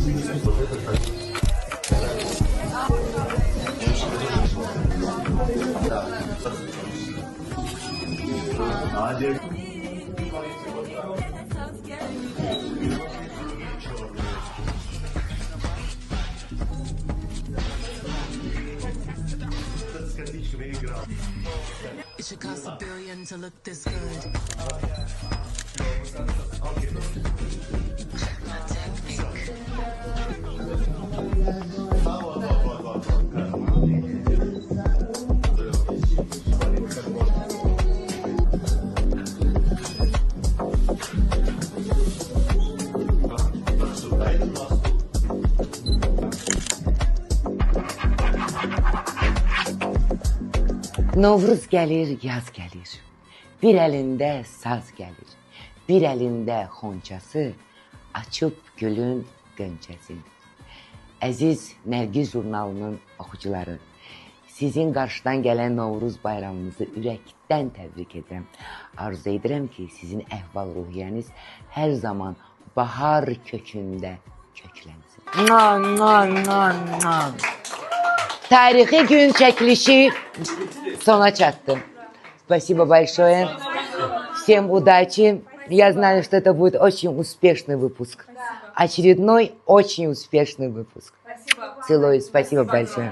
It should cost $1 billion to look this good. Novruz gəlir, yaz gəlir. Bir əlində saz gəlir. Bir əlində xonçası, açıb gülün qönçəsini. Əziz Nərgiz jurnalının oxucuları, sizin qarşıdan gələn Novruz bayramınızı ürəkdən təbrik edirəm. Arzu edirəm ki, sizin əhval-ruhiyyəniz hər zaman bahar kökündə köklənsin. Tarixi gün çəkilişi sona çattı. Спасибо большое. Всем удачи. Я знаю, что это будет очень успешный выпуск. Очередной очень успешный выпуск. Целую. Спасибо большое.